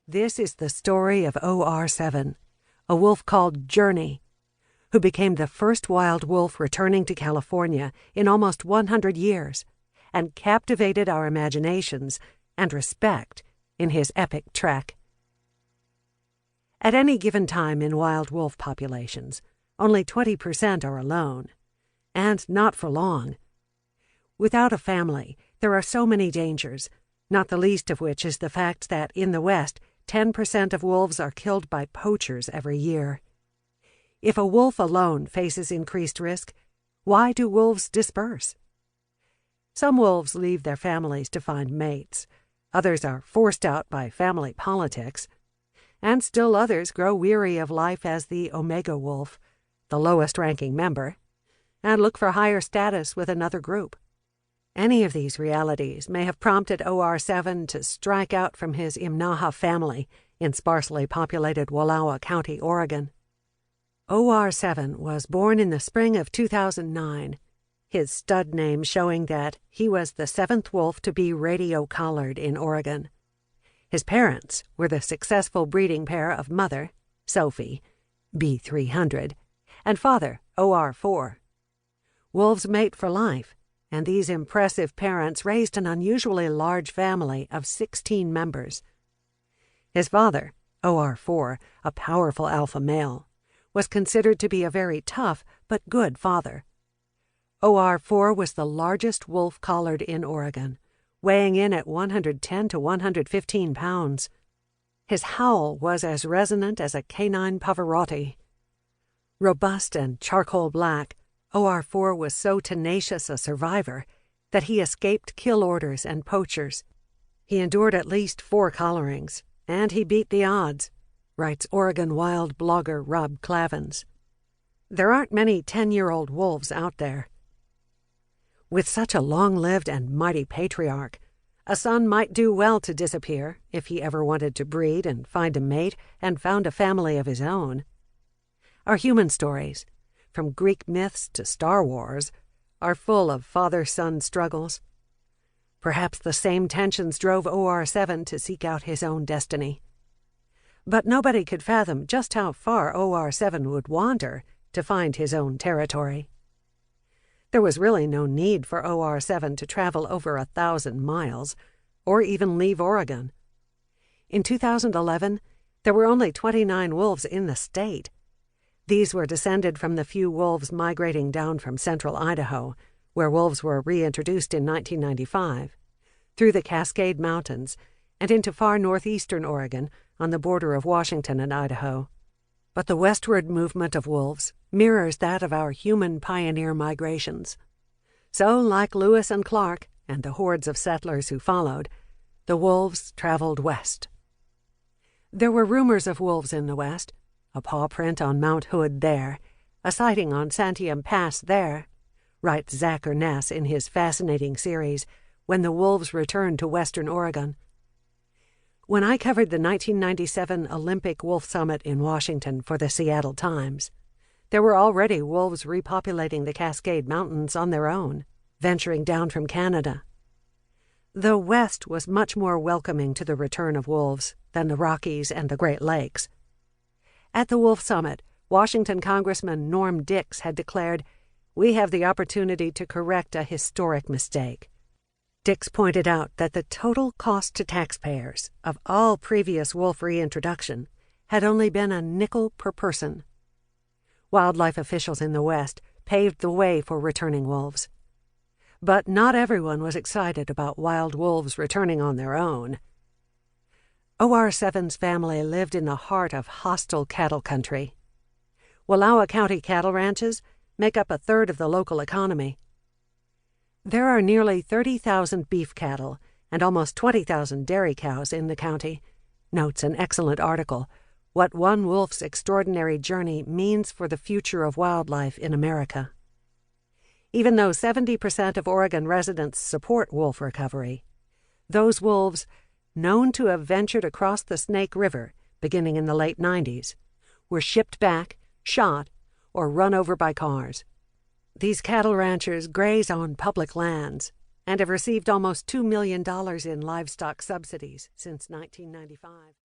This is the story of OR7, a wolf called Journey, who became the first wild wolf returning to California in almost 100 years and captivated our imaginations and respect in his epic trek. At any given time in wild wolf populations, only 20% are alone, and not for long. Without a family, there are so many dangers, not the least of which is the fact that in the West, 10% of wolves are killed by poachers every year. If a wolf alone faces increased risk, why do wolves disperse? Some wolves leave their families to find mates. Others are forced out by family politics. And still others grow weary of life as the omega wolf, the lowest-ranking member, and look for higher status with another group. Any of these realities may have prompted OR7 to strike out from his Imnaha family in sparsely populated Wallowa County, Oregon. OR7 was born in the spring of 2009, his stud name showing that he was the 7th wolf to be radio-collared in Oregon. His parents were the successful breeding pair of mother, Sophie, B300, and father, OR4. Wolves mate for life, and these impressive parents raised an unusually large family of 16 members. His father, OR4, a powerful alpha male, was considered to be a very tough but good father. OR4 was the largest wolf collared in Oregon, weighing in at 110 to 115 pounds. His howl was as resonant as a canine Pavarotti. Robust and charcoal black, OR4 was so tenacious a survivor that he escaped kill orders and poachers. He endured at least 4 collarings, and he beat the odds, writes Oregon wild blogger Rob Clavins. There aren't many 10-year-old wolves out there. With such a long-lived and mighty patriarch, a son might do well to disappear if he ever wanted to breed and find a mate and found a family of his own. Our human stories, from Greek myths to Star Wars, are full of father-son struggles. Perhaps the same tensions drove OR7 to seek out his own destiny. But nobody could fathom just how far OR7 would wander to find his own territory. There was really no need for OR7 to travel over 1,000 miles, or even leave Oregon. In 2011, there were only 29 wolves in the state. These were descended from the few wolves migrating down from central Idaho, where wolves were reintroduced in 1995, through the Cascade Mountains, and into far northeastern Oregon on the border of Washington and Idaho. But the westward movement of wolves mirrors that of our human pioneer migrations. So, like Lewis and Clark and the hordes of settlers who followed, the wolves traveled west. There were rumors of wolves in the west, a paw print on Mount Hood there, a sighting on Santiam Pass there, writes Zach Urness in his fascinating series, When the Wolves Returned to Western Oregon. When I covered the 1997 Olympic Wolf Summit in Washington for the Seattle Times, there were already wolves repopulating the Cascade Mountains on their own, venturing down from Canada. The West was much more welcoming to the return of wolves than the Rockies and the Great Lakes. At the Wolf Summit, Washington Congressman Norm Dix had declared, "We have the opportunity to correct a historic mistake." Dix pointed out that the total cost to taxpayers of all previous wolf reintroduction had only been a nickel per person. Wildlife officials in the West paved the way for returning wolves. But not everyone was excited about wild wolves returning on their own. OR7's family lived in the heart of hostile cattle country. Wallowa County cattle ranches make up 1/3 of the local economy. There are nearly 30,000 beef cattle and almost 20,000 dairy cows in the county, notes an excellent article, What One Wolf's Extraordinary Journey Means for the Future of Wildlife in America. Even though 70% of Oregon residents support wolf recovery, those wolves, known to have ventured across the Snake River beginning in the late 90s, were shipped back, shot, or run over by cars. These cattle ranchers graze on public lands and have received almost $2 million in livestock subsidies since 1995.